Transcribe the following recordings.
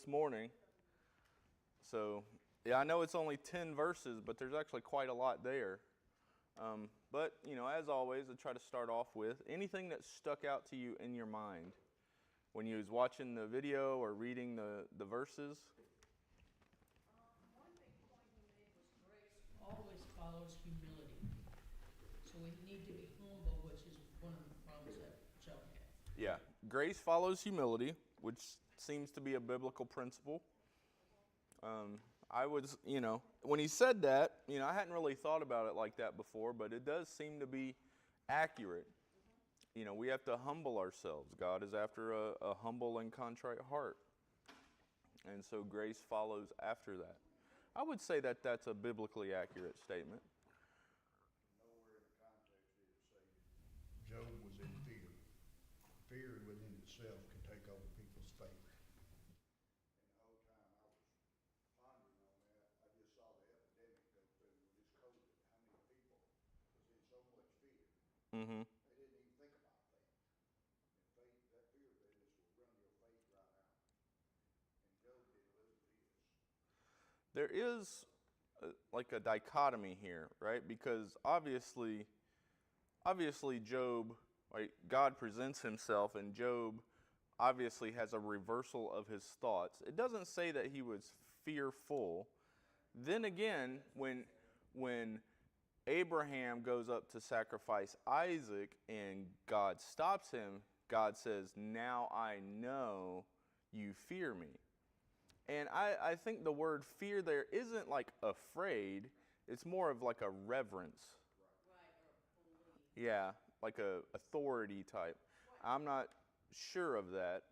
this morning. So, yeah, I know it's only 10 verses, but there's actually quite a lot there. But, as always, I try to start off with anything that stuck out to you in your mind when you was watching the video or reading the verses. One big point he made was grace always follows humility. So we need to be humble, which is one of the problems that Job had. Yeah, grace follows humility, which seems to be a biblical principle. I was, when he said that, I hadn't really thought about it like that before, but it does seem to be accurate. We have to humble ourselves. God is after a humble and contrite heart. And so grace follows after that. I would say that that's a biblically accurate statement. Nowhere in the context did it say Job was in fear. Fear within itself can take over people's faith. And the whole time I was pondering on that, I just saw the epidemic go through with this COVID. How many people was in so much fear? Mm-hmm. They didn't even think about faith. And faith, that fear business will run your faith right out. And Job didn't lose his. There is like a dichotomy here, right? Because obviously Job, right, God presents himself, and Job obviously has a reversal of his thoughts. It doesn't say that he was fearful. Then again, when Abraham goes up to sacrifice Isaac and God stops him, God says, "Now I know you fear me." And I think the word fear there isn't like afraid, it's more of like a reverence. Right, or believe. Yeah, like a authority type. I'm not sure of that,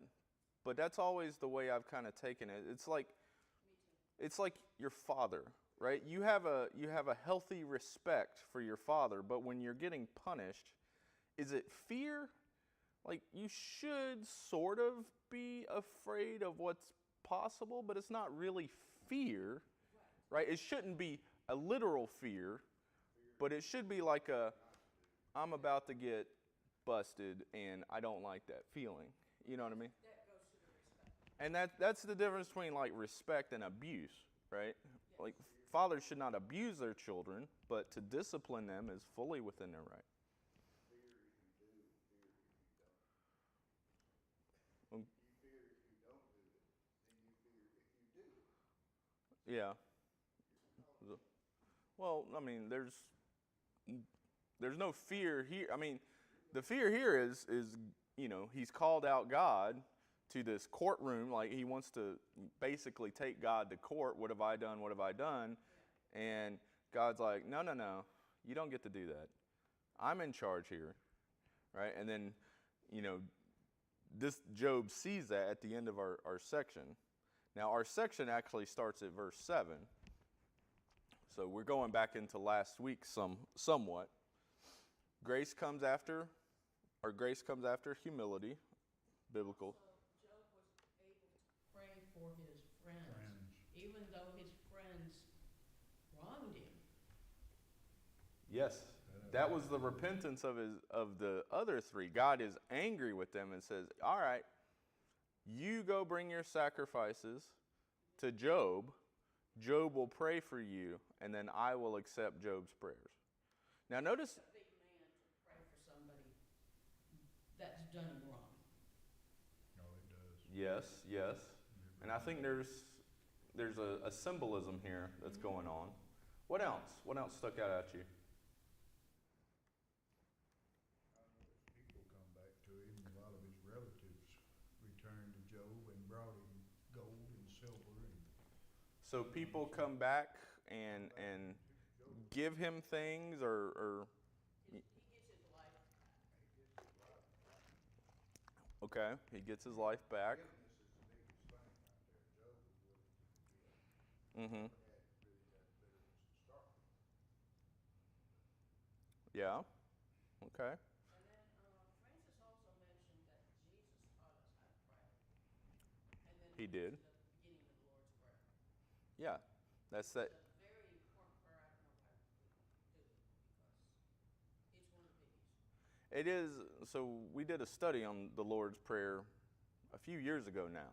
but that's always the way I've kind of taken it. It's like your father, right? You have a healthy respect for your father, but when you're getting punished, is it fear? Like you should sort of be afraid of what's possible, but it's not really fear, right? It shouldn't be a literal fear, but it should be like I'm about to get busted and I don't like that feeling. You know what I mean? That goes to the respect. And that's the difference between like respect and abuse, right? Yes. Like fathers should not abuse their children, but to discipline them is fully within their right. Fear if you do, fear if you don't. Um, You fear if you don't do it, then you fear if you do it. Yeah. Well, I mean, there's no fear here. I mean, the fear here is he's called out God to this courtroom, like he wants to basically take God to court. What have I done? What have I done? And God's like, no, you don't get to do that. I'm in charge here, right? And then, this Job sees that at the end of our section. Now, our section actually starts at verse 7. So we're going back into last week somewhat. Grace comes after humility, biblical. So Job was able to pray for his friends, even though his friends wronged him. Yes, that was the repentance of the other three. God is angry with them and says, "All right, you go bring your sacrifices to Job. Job will pray for you, and then I will accept Job's prayers." Now notice, It's a big man to pray for somebody that's done him wrong. No, it does. yes, and I think there's a symbolism here that's going on. What else? What else stuck out at you? I know his people come back to him, and a lot of his relatives returned to Job and brought him gold and silver and So people come back and give him things, or He gets his life. okay, he gets his life back. forgiveness is the biggest thing right there. Job was willing to forgive. Mm-hmm. Had really had bitterness to start with. Yeah. Okay. And then Francis also mentioned that Jesus taught us how to pray. And then He did. mentioned the beginning of the Lord's Prayer. Yeah. That's that. It's a very important prayer. I don't know why we don't do it because it's one of the biggies. It is. So we did a study on the Lord's Prayer a few years ago now,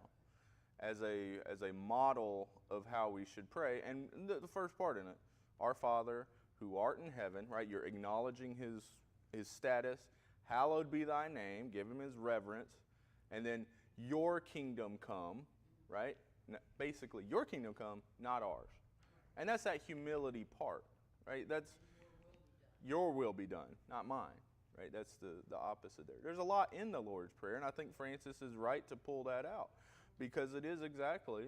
as a model of how we should pray. And the first part in it, our Father who art in heaven, right? You're acknowledging his status. Hallowed be thy name. Give him his reverence. And then your kingdom come, right? Basically, your kingdom come, not ours. And that's that humility part, right? That's your will be done, not mine, right? That's the opposite there. There's a lot in the Lord's Prayer, and I think Francis is right to pull that out because it is exactly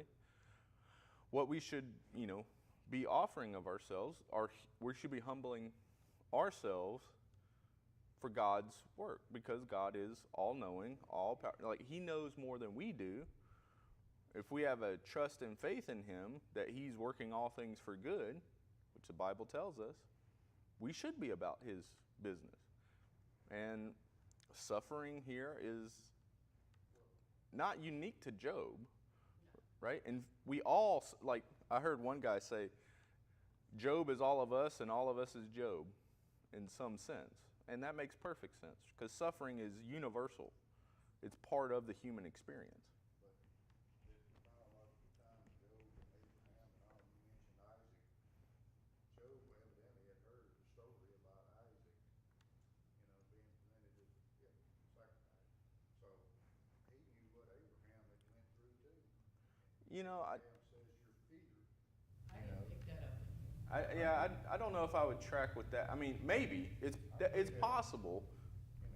what we should, be offering of ourselves. We should be humbling ourselves for God's work because God is all-knowing, all-powerful. Like, he knows more than we do. If we have a trust and faith in him that he's working all things for good, which the Bible tells us, we should be about his business. And suffering here is not unique to Job, right? And we all, like I heard one guy say, Job is all of us and all of us is Job in some sense. And that makes perfect sense because suffering is universal. It's part of the human experience. I didn't pick that up. I don't know if I would track with that. I mean, maybe it's possible.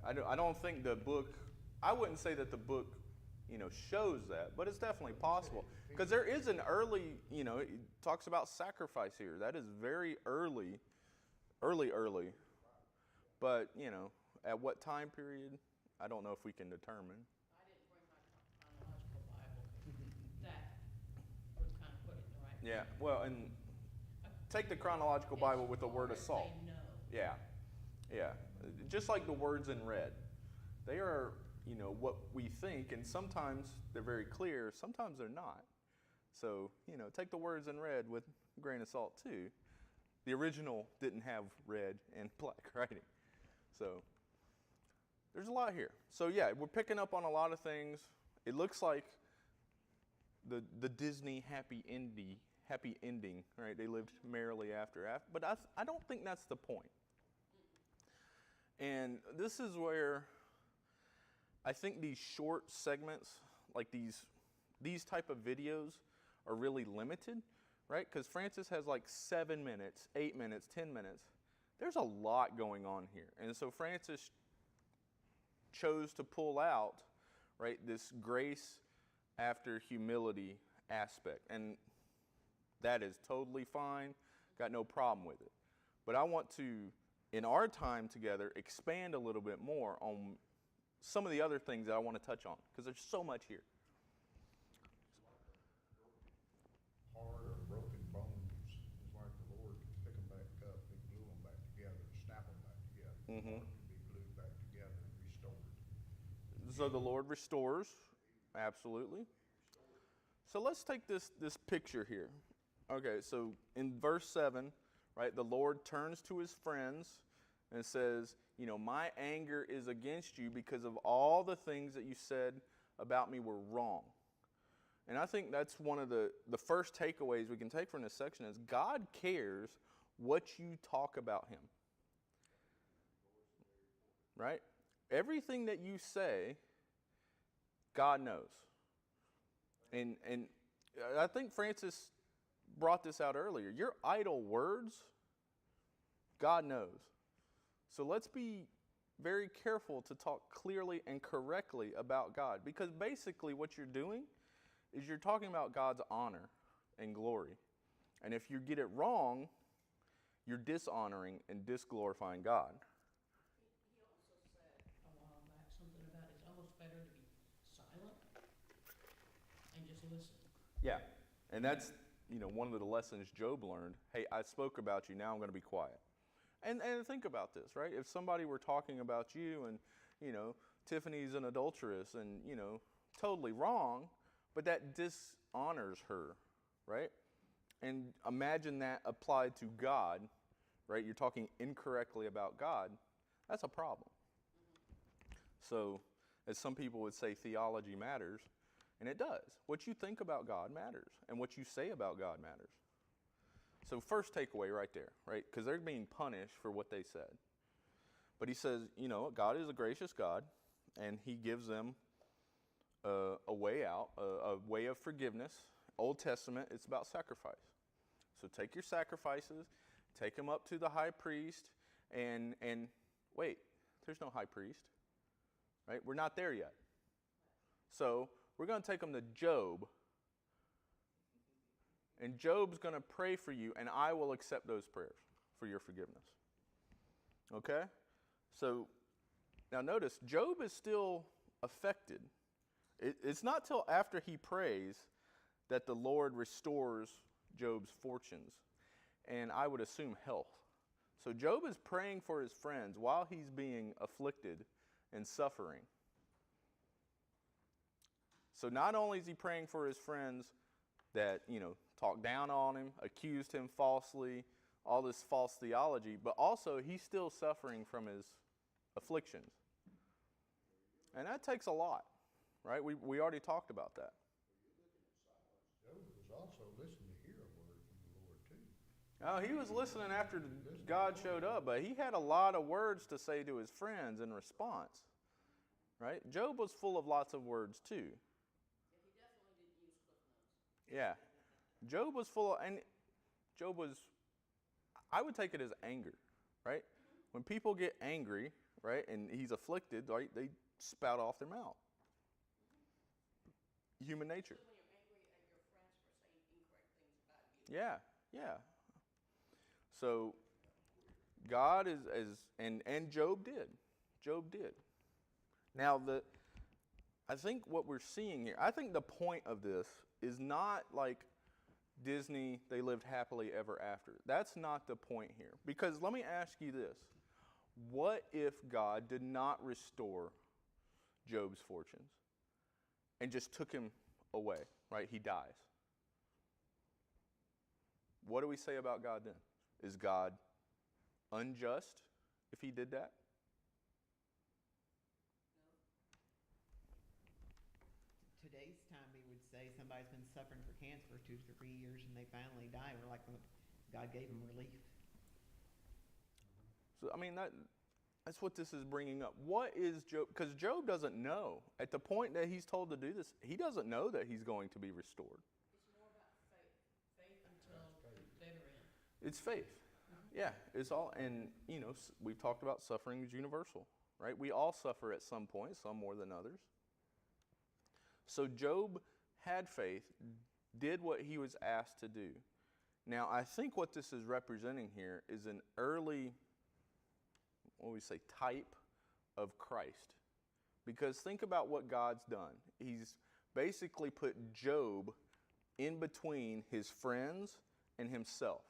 I don't think the book. I wouldn't say that the book, shows that, but it's definitely possible because there is an early. It talks about sacrifice here. That is very early. But at what time period? I don't know if we can determine. I didn't bring my chronological Bible. That would kind of put it in the right. Yeah. Well, and take the chronological Bible with a word of salt. Yeah. Just like the words in red. They are, what we think, and sometimes they're very clear, sometimes they're not. So, take the words in red with a grain of salt too. The original didn't have red and black writing. So, there's a lot here. So yeah, we're picking up on a lot of things. It looks like the Disney happy ending, right? They lived merrily after. But I don't think that's the point. And this is where I think these short segments, like these type of videos, are really limited, right? Because Francis has like 7 minutes, 8 minutes, 10 minutes. There's a lot going on here. And so Francis chose to pull out, right, this grace after humility aspect. And that is totally fine. Got no problem with it. But I want to, in our time together, expand a little bit more on some of the other things that I want to touch on because there's so much here. Heart or broken bones is like the Lord can pick them back up and glue them back together, snap them back together. Mm-hmm. Heart can be glued back together and restored. So the Lord restores, absolutely. So let's take this picture here. Okay, so in verse 7, right, the Lord turns to his friends and says, my anger is against you because of all the things that you said about me were wrong. And I think that's one of the first takeaways we can take from this section is God cares what you talk about him. Right? Everything that you say, God knows. And I think Francis brought this out earlier. Your idle words, God knows. So let's be very careful to talk clearly and correctly about God. Because basically what you're doing is you're talking about God's honor and glory. And if you get it wrong, you're dishonoring and disglorifying God. He also said a while back something about it's almost better to be silent and just listen. Yeah, and that's one of the lessons Job learned. Hey, I spoke about you, now I'm going to be quiet. And think about this, right? If somebody were talking about you and, Tiffany's an adulteress and, totally wrong, but that dishonors her, right? And imagine that applied to God, right? You're talking incorrectly about God. That's a problem. So, as some people would say, theology matters. And it does. What you think about God matters, and what you say about God matters. So first takeaway right there, right? Because they're being punished for what they said. But he says, God is a gracious God, and he gives them a way out, a way of forgiveness. Old Testament, it's about sacrifice. So take your sacrifices, take them up to the high priest, and wait, there's no high priest, right? We're not there yet. So we're going to take them to Job, and Job's going to pray for you, and I will accept those prayers for your forgiveness. Okay? So now notice, Job is still affected. It's not till after he prays that the Lord restores Job's fortunes, and I would assume health. So Job is praying for his friends while he's being afflicted and suffering. So not only is he praying for his friends that, talked down on him, accused him falsely, all this false theology, but also he's still suffering from his afflictions. And that takes a lot, right? We already talked about that. Job was also listening to hear a word from the Lord too. Oh, he was listening after God showed up, but he had a lot of words to say to his friends in response, right? Job was full of lots of words too. Yeah. Job was I would take it as anger, right? When people get angry, right, and he's afflicted, right, they spout off their mouth. Human nature. When you're angry at your friends for saying incorrect things about you. Yeah. So God is and Job did. Job did. Now I think what we're seeing here, I think the point of this is not like Disney, they lived happily ever after. That's not the point here. Because let me ask you this. What if God did not restore Job's fortunes and just took him away, right? He dies. What do we say about God then? Is God unjust if he did that? Today's time, we would say somebody's been suffering for cancer for 2 to 3 years and they finally die. We're like, well, God gave them relief. So, that's what this is bringing up. What is Job? Because Job doesn't know. At the point that he's told to do this, he doesn't know that he's going to be restored. It's more about faith. Faith until the bitter end. It's faith. Yeah, it's all, and we've talked about suffering is universal, right? We all suffer at some point, some more than others. So Job had faith, did what he was asked to do. Now, I think what this is representing here is an early, type of Christ. Because think about what God's done. He's basically put Job in between his friends and himself.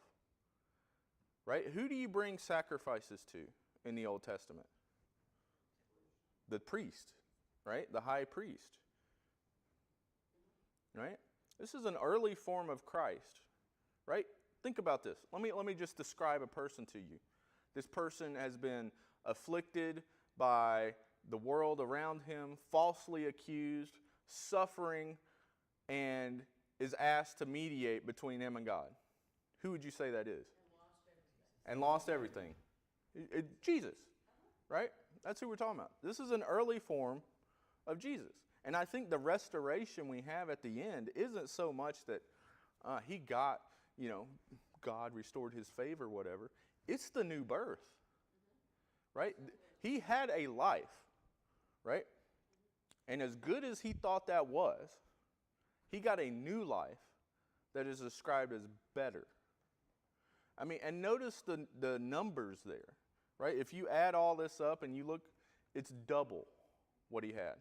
Right? Who do you bring sacrifices to in the Old Testament? The priest, right? The high priest. Right? This is an early form of Christ, right? Think about this. Let me just describe a person to you. This person has been afflicted by the world around him, falsely accused, suffering, and is asked to mediate between him and God. Who would you say that is? And lost everything. Jesus, right? That's who we're talking about. This is an early form of Jesus. And I think the restoration we have at the end isn't so much that he got, God restored his favor, whatever. It's the new birth, right? He had a life, right? And as good as he thought that was, he got a new life that is described as better. And notice the numbers there, right? If you add all this up and you look, it's double what he had,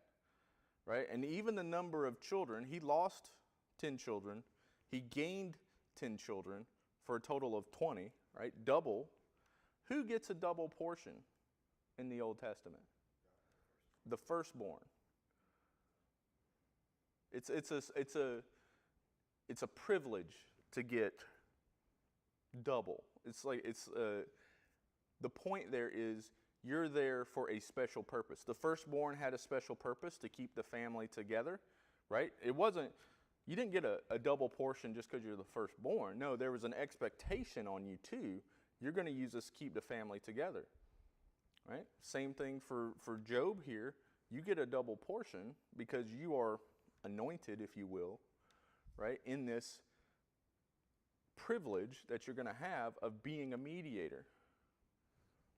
right? And even the number of children, he lost 10 children. He gained 10 children for a total of 20, right? Double. Who gets a double portion in the Old Testament? The firstborn. It's a privilege to get double. The point there is you're there for a special purpose. The firstborn had a special purpose to keep the family together, right? You didn't get a double portion just because you're the firstborn. No, there was an expectation on you too. You're going to use this to keep the family together, right? Same thing for Job here. You get a double portion because you are anointed, if you will, right, in this privilege that you're going to have of being a mediator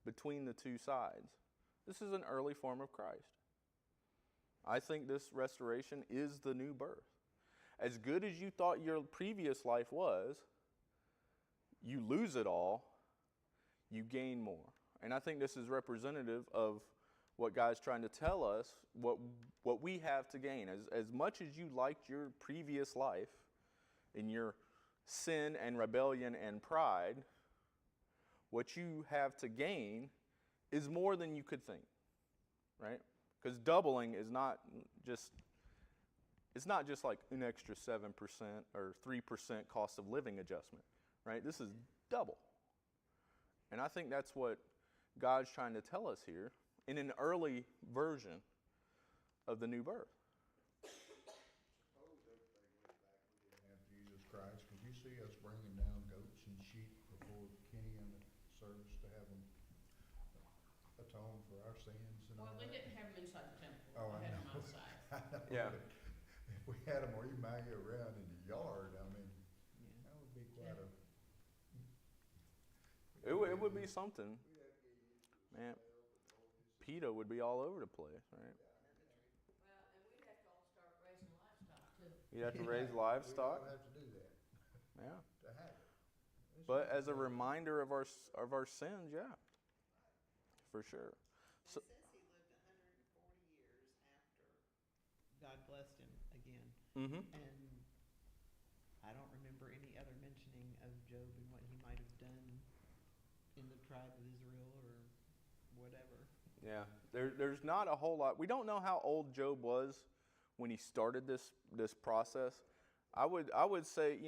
between the two sides. This is an early form of Christ. I think this restoration is the new birth. As good as you thought your previous life was, you lose it all, you gain more. And I think this is representative of what God's trying to tell us, what we have to gain. As much as you liked your previous life in your sin and rebellion and pride, what you have to gain is more than you could think, right? Because doubling is not just, it's not just like an extra 7% or 3% cost of living adjustment, right? This is double. And I think that's what God's trying to tell us here in an early version of the new birth. Suppose everything went back, we didn't have Jesus Christ. Could you see us bringing down goats and sheep before Kenny and the service to have them atone for our sins and all Well, they that? didn't have them inside the temple. Oh, I They had them know. outside. I know, Yeah. but if we had them or even hanging around in the yard, I mean, Yeah. that would be quite a. It would be something. Man, PETA would be all over the place, right? Well, and we'd have to all start raising livestock too. You'd have to raise livestock. We don't have to do that Yeah. to have it. But as a reminder of our sins, yeah, for sure. So, It says he lived 140 years after God blessed him again. mm-hmm. And I don't remember any other mentioning of Job and what he might have done in the tribe of Israel or whatever. Yeah, there's not a whole lot. We don't know how old Job was when he started this process. I would say,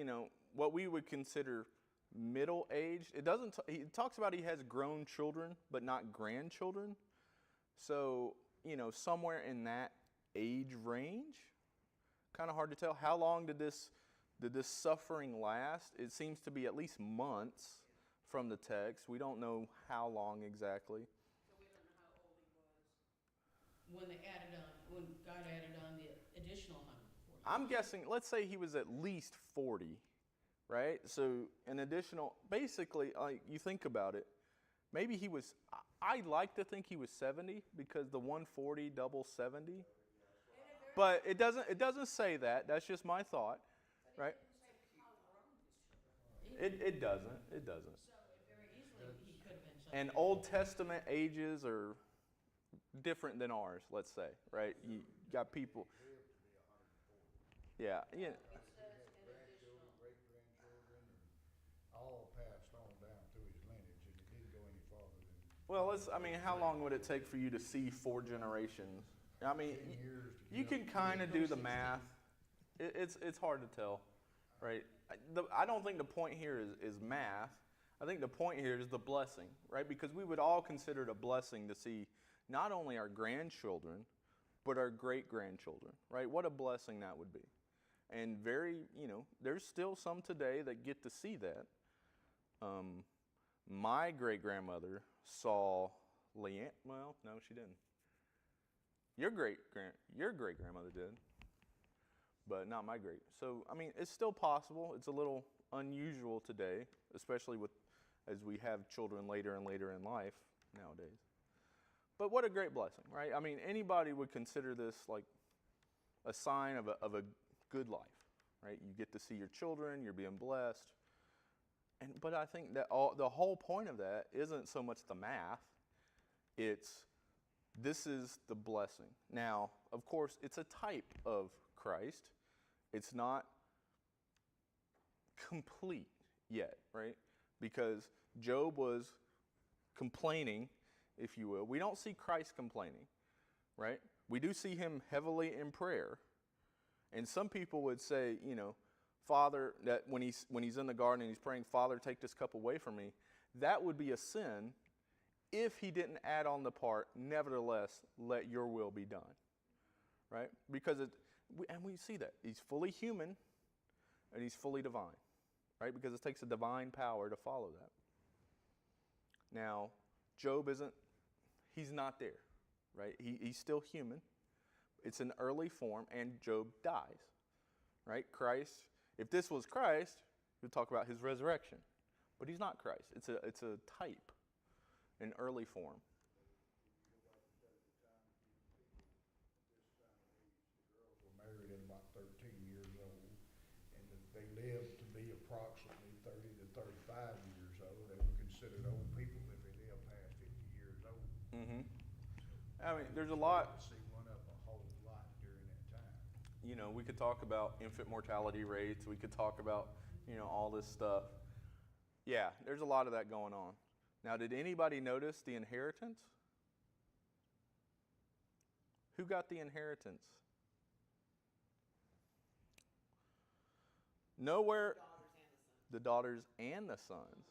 what we would consider middle aged. It doesn't. He talks about he has grown children, but not grandchildren. So somewhere in that age range. Kind of hard to tell. How long did this suffering last? It seems to be at least months from the text. We don't know how long exactly. So we don't know how old he was when God added on the additional 140. I'm guessing, let's say he was at least 40, right? So an additional, basically, you think about it, maybe he was, I like to think he was 70 because the 140 double 70. But it doesn't say that. That's just my thought, right? It doesn't. It doesn't. So very easily he could have been something. And Old Testament ages are different than ours, let's say, right? You got people. Yeah. It says an additional. Great-grandchildren, and all passed on down through his lineage, and it didn't go any farther than Well, how long would it take for you to see 4 generations? I mean, 10 years to you get can kind of do the math. It's hard to tell, right? I don't think the point here is math. I think the point here is the blessing, right? Because we would all consider it a blessing to see not only our grandchildren, but our great-grandchildren, right? What a blessing that would be. And there's still some today that get to see that. My great-grandmother saw Leanne. Well, no, she didn't. Your great-grandmother did, but not my great. So, it's still possible. It's a little unusual today, especially as we have children later and later in life nowadays. But what a great blessing, right? Anybody would consider this like a sign of a good life, right? You get to see your children, you're being blessed. But I think that the whole point of that isn't so much the math. This is the blessing. Now, of course, it's a type of Christ. It's not complete yet, right? Because Job was complaining, if you will. We don't see Christ complaining, right? We do see him heavily in prayer. And some people would say, Father, that when he's in the garden and he's praying, Father, take this cup away from me, that would be a sin if he didn't add on the part, nevertheless, let your will be done, right? Because And we see that. He's fully human and he's fully divine, right? Because it takes a divine power to follow that. Now, Job he's not there, right? He's still human. It's an early form, and Job dies, right? Christ, if this was Christ, we'd talk about his resurrection. But he's not Christ. It's a type, an early form. Married at about 13 years old, and that they lived to be approximately 30 to 35 years old. They were considered old people if they lived past 50 years old. Mm-hmm. I mean, there's a lot. See one up a whole lot during that time. You know, we could talk about infant mortality rates. We could talk about, all this stuff. Yeah, there's a lot of that going on. Now, did anybody notice the inheritance? Who got the inheritance? Nowhere. The daughters and the sons.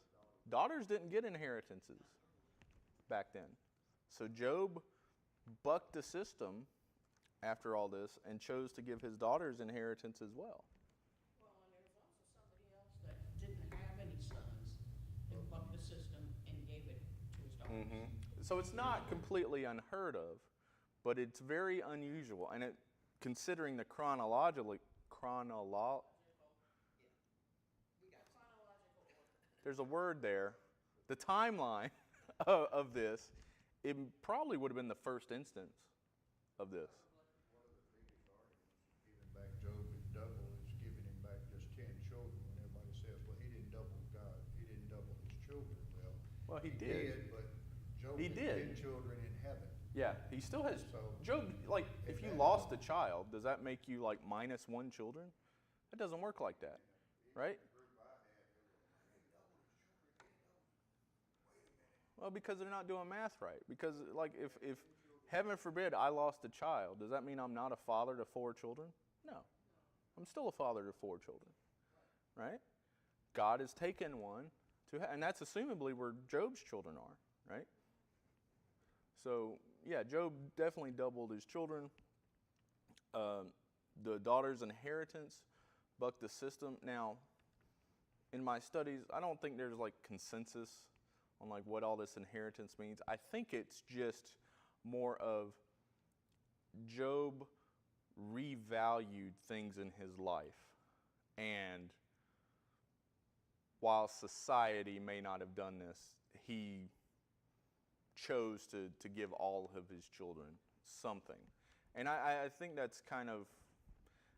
Daughters didn't get inheritances back then. So Job bucked the system after all this and chose to give his daughters inheritance as well. Well, and there was also somebody else that didn't have any sons and bucked the system and gave it to his daughters. So it's not completely unheard of, but it's very unusual. And considering the there's a word there, the timeline of this, it probably would have been the first instance of this. One of the biggest arguments giving back Job is double is giving him back just 10 children. When everybody says, well, he didn't double God, he didn't double his children. Well, he did, but Job He had did. 10 children in heaven. Yeah, he still has. So, Job, like, if you lost a child, does that make you like minus one children? That doesn't work like that, right? Well, because they're not doing math right. Because, like, if heaven forbid I lost a child, does that mean I'm not a father to 4 children? No. I'm still a father to 4 children, right? God has taken one, and that's assumably where Job's children are, right? So, yeah, Job definitely doubled his children. The daughter's inheritance bucked the system. Now, in my studies, I don't think there's, like, consensus on like what all this inheritance means. I think it's just more of Job revalued things in his life, and while society may not have done this, he chose to give all of his children something. And I think that's kind of,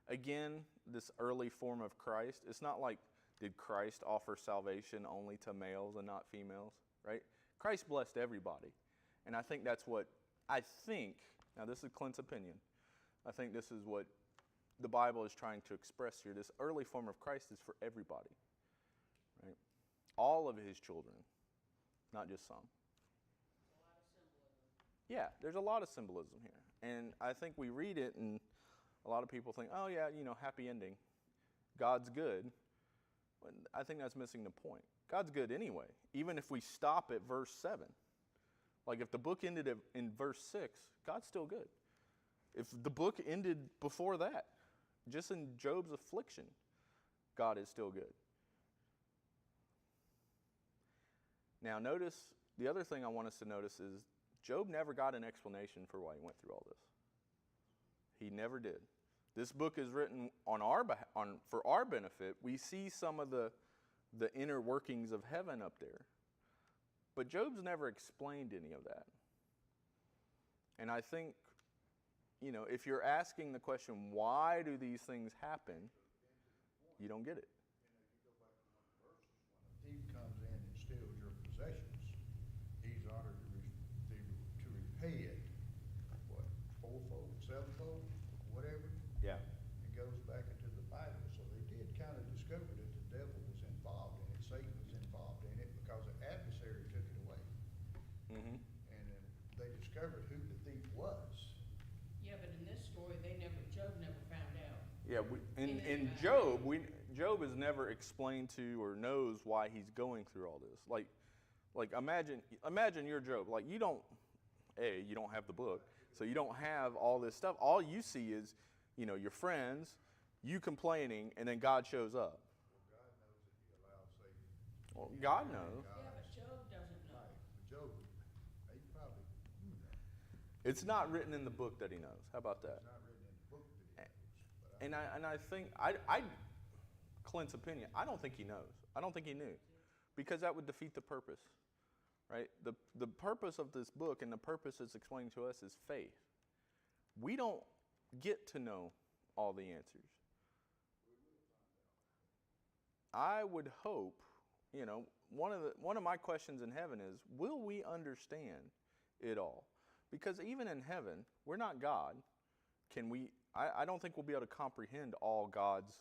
again, this early form of Christ. It's not like, did Christ offer salvation only to males and not females? Right? Christ blessed everybody. And I think that's what, now this is Clint's opinion, I think this is what the Bible is trying to express here. This early form of Christ is for everybody. Right? All of his children, not just some. A lot of symbolism. Yeah, there's a lot of symbolism here. And I think we read it and a lot of people think, oh yeah, happy ending. God's good. I think that's missing the point. God's good anyway, even if we stop at verse 7. Like if the book ended in verse 6, God's still good. If the book ended before that, just in Job's affliction, God is still good. Now notice, the other thing I want us to notice is Job never got an explanation for why he went through all this. He never did. This book is written for our benefit. We see some of the inner workings of heaven up there. But Job's never explained any of that. And I think, if you're asking the question, why do these things happen, you don't get it. When a thief comes in and steals your possessions, he's honored to repay it, fourfold, sevenfold, whatever? Yeah. It goes back into the Bible. So they did kind of discover that the devil was involved in it, Satan was involved in it, because the adversary took it away. Mm-hmm. And then they discovered who the thief was. Yeah, but in this story, Job never found out. Yeah, in Job, Job is never explained to or knows why he's going through all this. Like imagine you're Job. Like you don't have the book, so you don't have all this stuff. All you see is, your friends, you complaining, and then God shows up. God knows that he allowed Satan. Well, God knows. Yeah, but Job doesn't know. Right, but Job, he probably knew that. It's not written in the book that he knows. How about that? It's not written in the book that he knows. But And I think Clint's opinion, I don't think he knows. I don't think he knew, because that would defeat the purpose, right? The purpose of this book and the purpose it's explaining to us is faith. We don't get to know all the answers. I would hope, one of my questions in heaven is, will we understand it all? Because even in heaven, we're not God. I don't think we'll be able to comprehend all God's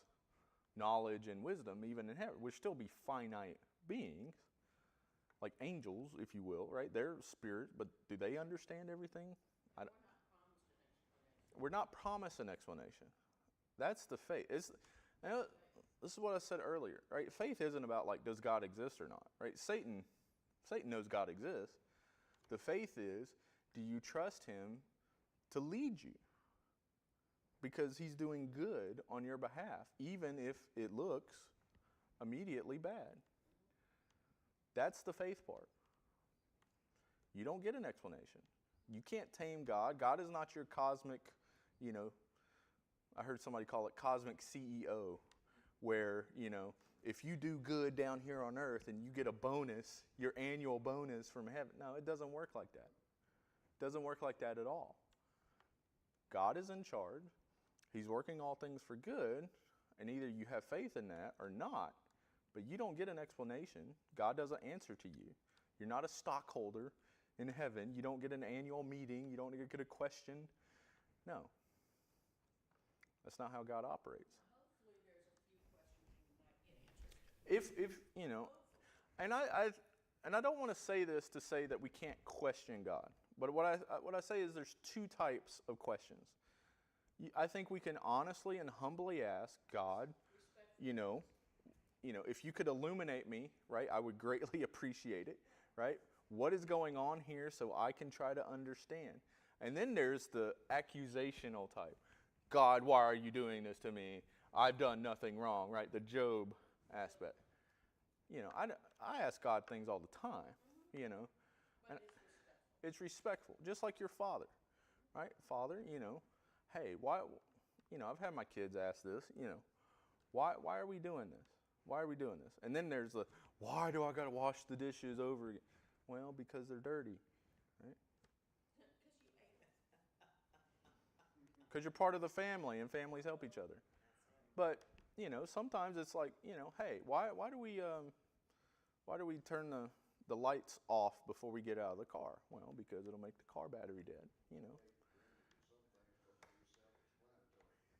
knowledge and wisdom even in heaven. We'll still be finite beings, like angels, if you will, right? They're spirit, but do they understand everything? We're not promised an explanation. That's the faith. This is what I said earlier, right? Faith isn't about like, does God exist or not, right? Satan knows God exists. The faith is, do you trust him to lead you? Because he's doing good on your behalf, even if it looks immediately bad. That's the faith part. You don't get an explanation. You can't tame God. God is not your cosmic, I heard somebody call it cosmic CEO, where, if you do good down here on earth and you get a bonus, your annual bonus from heaven. No, it doesn't work like that. It doesn't work like that at all. God is in charge. He's working all things for good, and either you have faith in that or not, but you don't get an explanation. God doesn't answer to you. You're not a stockholder in heaven. You don't get an annual meeting. You don't get a question. No. That's not how God operates. Hopefully there's a few questions you might get answered. And I don't want to say this to say that we can't question God, but what I say is there's two types of questions. I think we can honestly and humbly ask God, if you could illuminate me, right, I would greatly appreciate it, right? What is going on here so I can try to understand? And then there's the accusational type. God, why are you doing this to me? I've done nothing wrong, right? The Job aspect. I ask God things all the time, But and it's respectful, just like your father, right? Father, hey, why, I've had my kids ask this, why are we doing this? Why are we doing this? And then there's the, why do I got to wash the dishes over again? Well, because they're dirty, right? Because you're part of the family, and families help each other. But, sometimes it's like, hey, why do we turn the lights off before we get out of the car? Well, because it'll make the car battery dead,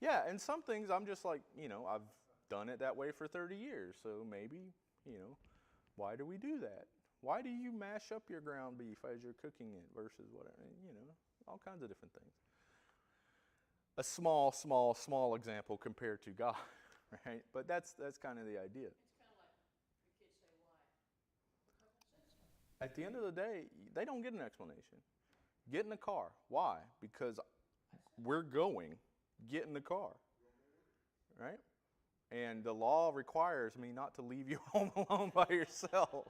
Yeah, and some things I'm just like, I've done it that way for 30 years, so maybe, why do we do that? Why do you mash up your ground beef as you're cooking it versus whatever, all kinds of different things. A small example compared to God, right? But that's kind of the idea. It's kind of like the kids say why. At the end of the day, they don't get an explanation. Get in the car. Why? Because we're going. Get in the car, right? And the law requires me not to leave you home alone by yourself.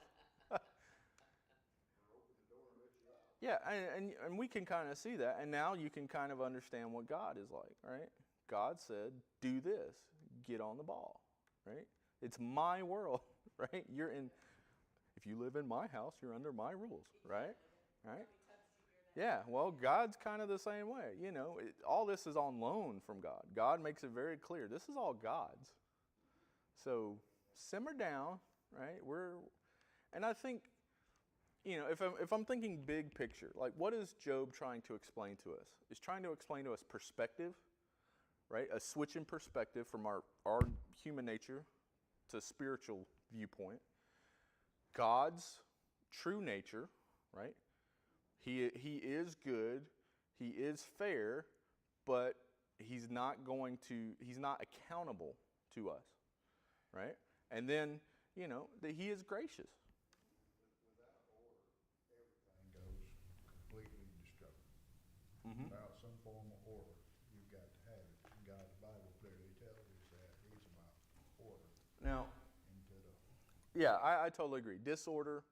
Yeah, and we can kind of see that, and now you can kind of understand what God is like, right? God said, do this, get on the ball, right? It's my world, right? If you live in my house, you're under my rules, right? Right? Yeah, well, God's kind of the same way. All this is on loan from God. God makes it very clear. This is all God's. So simmer down, right? And I think, if I'm thinking big picture, like what is Job trying to explain to us? He's trying to explain to us perspective, right? A switch in perspective from our human nature to spiritual viewpoint. God's true nature, right? He is good, he is fair, but he's not accountable to us, right? And then, that he is gracious. without order, everything goes completely destructive. Mm-hmm. Without some form of order, you've got to have it. God Yeah, I totally agree. Disorder.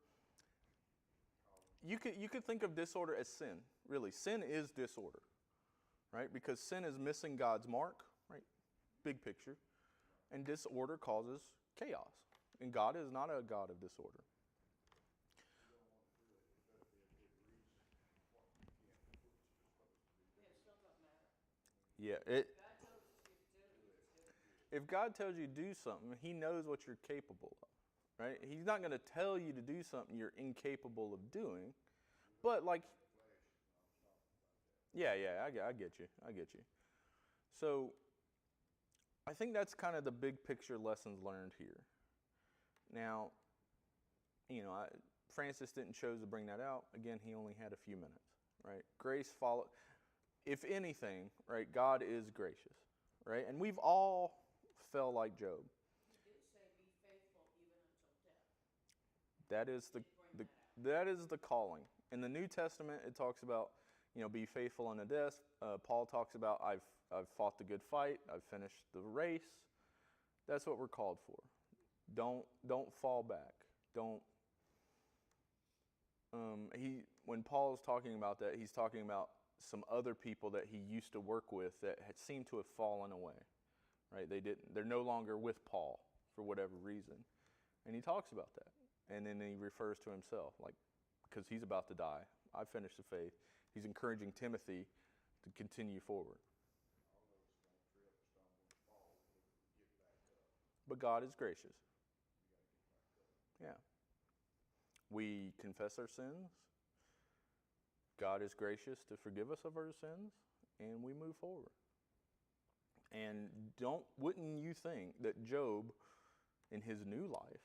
You could think of disorder as sin. Really, sin is disorder, right? Because sin is missing God's mark, right? Big picture, and disorder causes chaos. And God is not a God of disorder. Yeah, if God tells you to do something, He knows what you're capable of, right? He's not going to tell you to do something you're incapable of doing, but like, yeah, I get you, So, I think that's kind of the big picture lessons learned here. Now, Francis didn't choose to bring that out. Again, he only had a few minutes, right? Grace follow. If anything, right, God is gracious, right? And we've all fell like Job. He did say, be faithful even until death. That is that is the calling. In the New Testament, it talks about, be faithful unto death. Paul talks about, I've fought the good fight. I've finished the race. That's what we're called for. Don't fall back. Don't. When Paul is talking about that, he's talking about some other people that he used to work with that had seemed to have fallen away, right? They're no longer with Paul for whatever reason. And he talks about that. And then he refers to himself, like, because he's about to die. I've finished the faith. He's encouraging Timothy to continue forward. But God is gracious. Yeah. We confess our sins. God is gracious to forgive us of our sins, and we move forward. And wouldn't you think that Job, in his new life,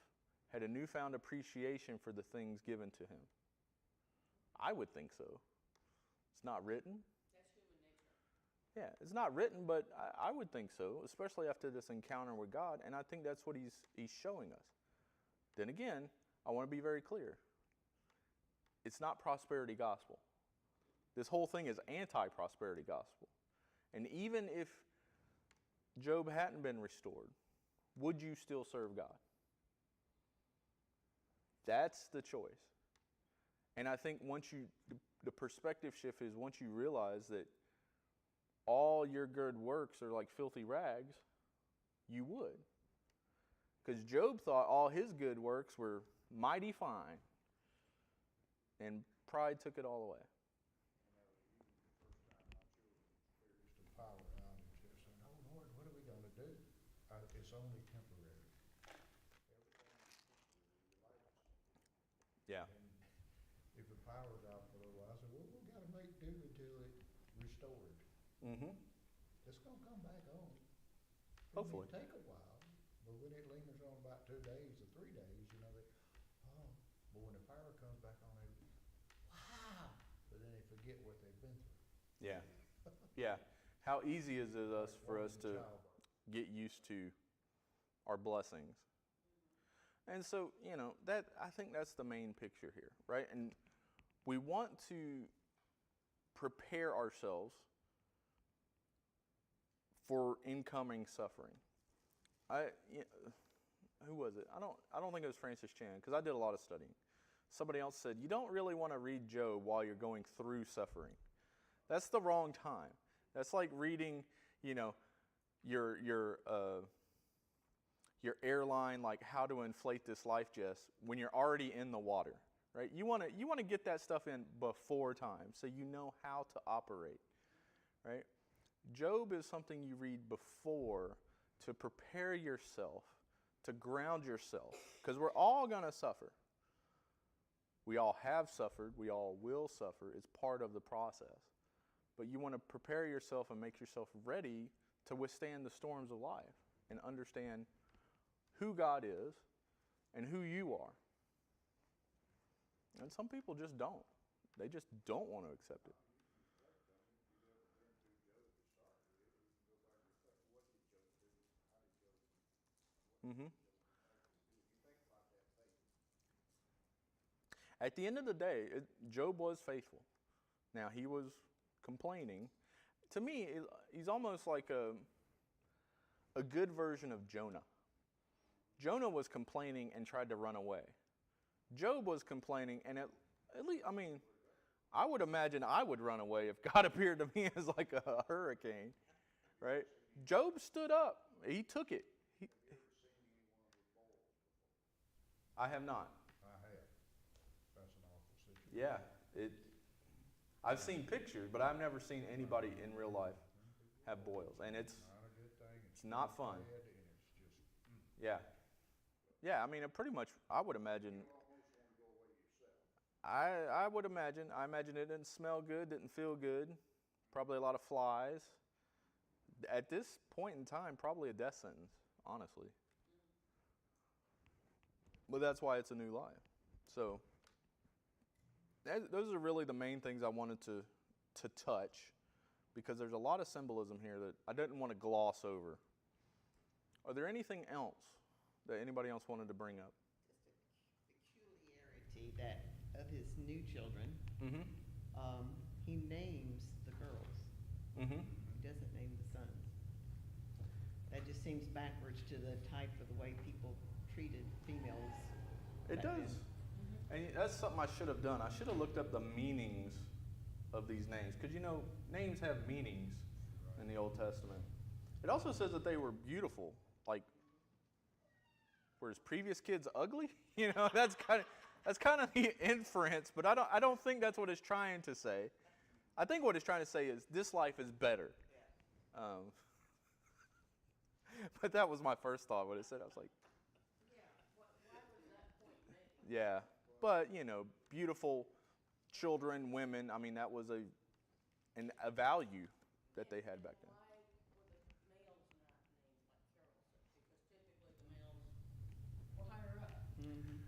had a newfound appreciation for the things given to him? I would think so. It's not written. That's human nature. Yeah, it's not written, but I would think so, especially after this encounter with God, and I think that's what he's showing us. Then again, I want to be very clear. It's not prosperity gospel. This whole thing is anti-prosperity gospel. And even if Job hadn't been restored, would you still serve God? That's the choice. And I think the perspective shift is once you realize that all your good works are like filthy rags, you would. Because Job thought all his good works were mighty fine. And pride took it all away. The power outage, they're saying, oh Lord, what are we going to do? It's only temporary. Yeah. And if the power's out for a little while, I said, well, we've got to make do until it's restored. Mm-hmm. It's going to come back on. Hopefully. It may take a while, but when it lingers on about 2 days or 3 days, but when the power comes back on, wow! But then they forget what they've been through. Yeah. Yeah. How easy is it for us to get used to our blessings? And so, that I think that's the main picture here, right? And we want to prepare ourselves for incoming suffering. Who was it? I don't think it was Francis Chan, because I did a lot of studying. Somebody else said, you don't really want to read Job while you're going through suffering. That's the wrong time. That's like reading, your airline, like how to inflate this life vest when you're already in the water, right? You want to get that stuff in before time so you know how to operate, right? Job is something you read before to prepare yourself, to ground yourself, because we're all going to suffer. We all have suffered. We all will suffer. It's part of the process. But you want to prepare yourself and make yourself ready to withstand the storms of life and understand who God is and who you are. And some people just don't. They just don't want to accept it. Mm-hmm. At the end of the day, Job was faithful. Now, he was complaining. To me, he's almost like a good version of Jonah. Jonah was complaining and tried to run away. Job was complaining, and at least, I mean, I would imagine I would run away if God appeared to me as like a hurricane, right? Job stood up. He took it. I have not. I have. That's an awful situation. Yeah, I've seen pictures, but I've never seen anybody in real life have boils, and it's Not a good thing. it's not fun. bad, and it's just, Yeah, yeah. I mean, it pretty much. I would imagine. I would imagine. I imagine it didn't smell good, didn't feel good. Probably a lot of flies. At this point in time, probably a death sentence, honestly. But that's why it's a new life. So those are really the main things I wanted to touch, because there's a lot of symbolism here that I didn't want to gloss over. Are there anything else that anybody else wanted to bring up? Just a peculiarity that of his new children, Mm-hmm. he names the girls. Mm-hmm. He doesn't name the sons. That just seems backwards to the type of the way people treated females. It back does. then. And that's something I should have done. I should have looked up the meanings of these names. Because, names have meanings in the Old Testament. It also says that they were beautiful. Like, were his previous kids ugly? That's kind of the inference. But I don't think that's what it's trying to say. I think what it's trying to say is this life is better. But that was my first thought when it said. I was like, Why was that point made? yeah, but beautiful children, women. I mean, that was a value that they had back then. Why were the males not named like Carol said? Because typically the males were higher up. Mhm.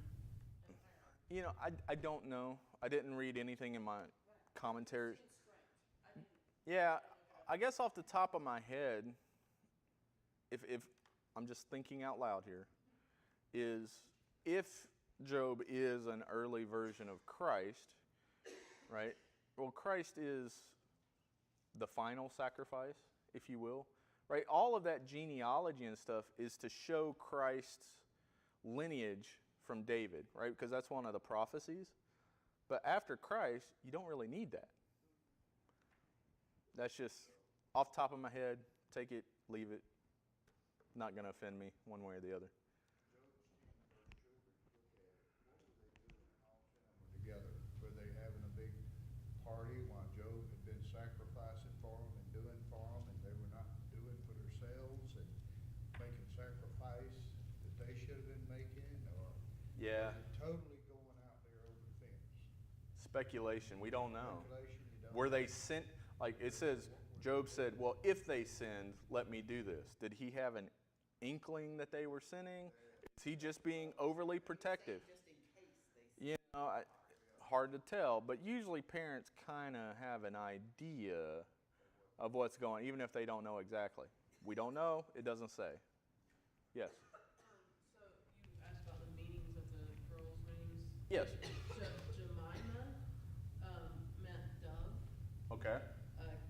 And higher up. I don't know. I didn't read anything in my commentaries. It's strange. I didn't. Yeah, I guess off the top of my head, if I'm just thinking out loud here, is if Job is an early version of Christ, right? Well, Christ is the final sacrifice, if you will, right? All of that genealogy and stuff is to show Christ's lineage from David, right? Because that's one of the prophecies. But after Christ, you don't really need that. That's just off the top of my head. Take it, leave it. Not going to offend me one way or the other. together. Were they having a big party while Job had been sacrificing for them and doing for them, and they were not doing for themselves and making sacrifice that they should have been making, or Yeah, was it totally going out there over the fence? speculation. We don't know. Speculation, you don't Were they know. sent? Like it says, Job said, well, if they sinned, let me do this. Did he have an inkling that they were sinning? Is he just being overly protective? Just in case they. Hard to tell, but usually parents kind of have an idea of what's going, even if they don't know exactly. We don't know, it doesn't say. Yes. So you asked about the meanings of the girls' names. Yes. Jemima meant dove. Okay.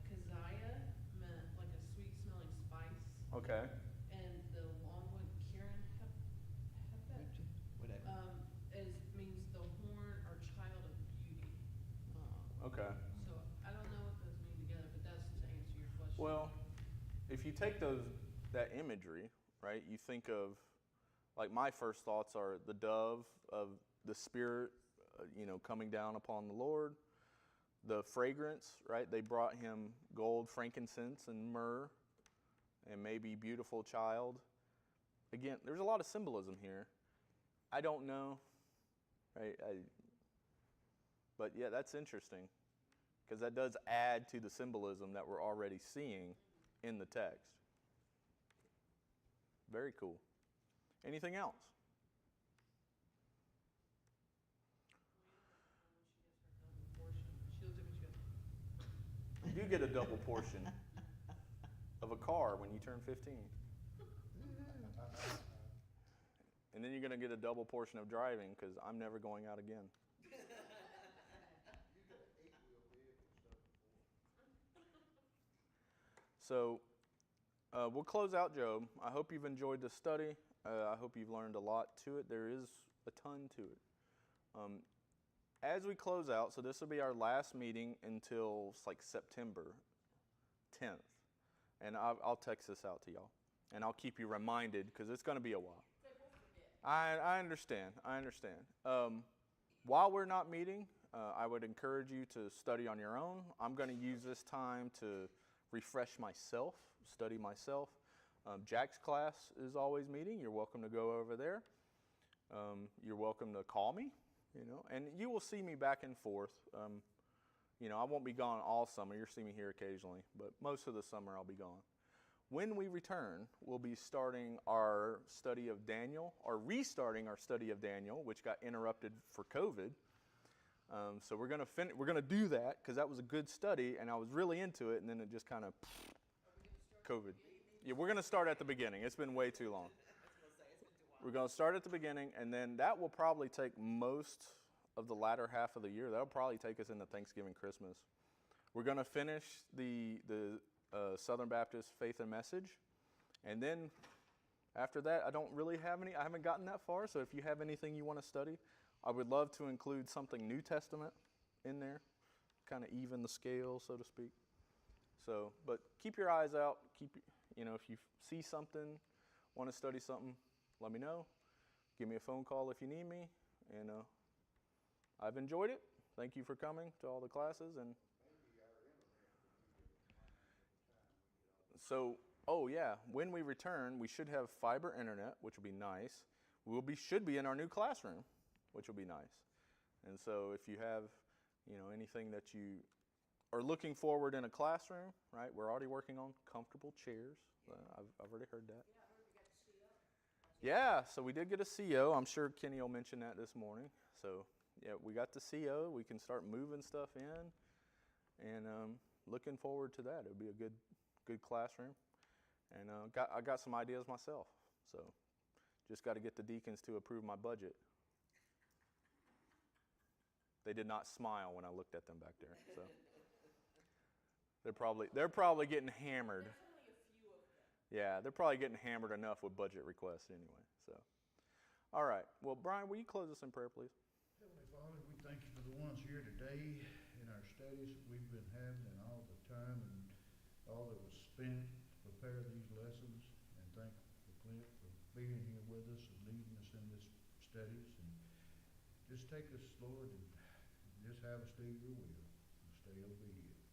Keziah meant like a sweet-smelling spice. Okay. And the long one, Karen Hepet, Whatever. means the horn or child of beauty. Okay. So I don't know what those mean together, but that's to answer your question. Well, if you take that imagery, right, you think of, like my first thoughts are the dove of the Spirit, coming down upon the Lord. The fragrance, right, they brought him gold, frankincense, and myrrh, and maybe beautiful child. Again, there's a lot of symbolism here. I don't know, right, but yeah, that's interesting, because that does add to the symbolism that we're already seeing in the text. Very cool. Anything else? She looked at me, she goes, You get a double portion of a car when you turn 15. And then you're going to get a double portion of driving, because I'm never going out again. So we'll close out Job. I hope you've enjoyed the study. I hope you've learned a lot to it. There is a ton to it. As we close out, so this will be our last meeting until like September 10th. And I'll text this out to y'all. And I'll keep you reminded because it's going to be a while. I understand. While we're not meeting, I would encourage you to study on your own. I'm going to use this time to refresh myself, study myself. Jack's class is always meeting. You're welcome to go over there. You're welcome to call me, and you will see me back and forth. I won't be gone all summer. You'll see me here occasionally, but most of the summer I'll be gone. When we return, we'll be starting our study of Daniel, or restarting our study of Daniel, which got interrupted for COVID. So we're gonna do that because that was a good study, and I was really into it, and then it just kind of COVID. Yeah, we're gonna start at the beginning. It's been way too long. We're gonna start at the beginning, and then that will probably take most of the latter half of the year. That'll probably take us into Thanksgiving, Christmas. We're gonna finish the Southern Baptist Faith and Message, and then after that, I don't really have any. I haven't gotten that far. So if you have anything you want to study, I would love to include something New Testament in there, kind of even the scale, so to speak. So, but keep your eyes out. If you see something, want to study something, let me know. Give me a phone call if you need me. And I've enjoyed it. Thank you for coming to all the classes. And so, when we return, we should have fiber internet, which will be nice. Should be in our new classroom, which will be nice. And so if you have, anything that you are looking forward in a classroom, right? We're already working on comfortable chairs. I've already heard that. Yeah, so we did get a CO. I'm sure Kenny will mention that this morning. So, yeah, we got the CO. We can start moving stuff in, and looking forward to that. It'll be a good classroom. And I got some ideas myself. So, just got to get the deacons to approve my budget. They did not smile when I looked at them back there. So they're probably getting hammered. Yeah, they're probably getting hammered enough with budget requests anyway. So, all right. Well, Brian, will you close us in prayer, please? Heavenly Father, we thank you for the ones here today in our studies that we've been having, and all the time and all that was spent to prepare these lessons. And thank you for Clint for being here with us and leading us in this studies. And just take us, Lord, and just have us do your will and stay obedient.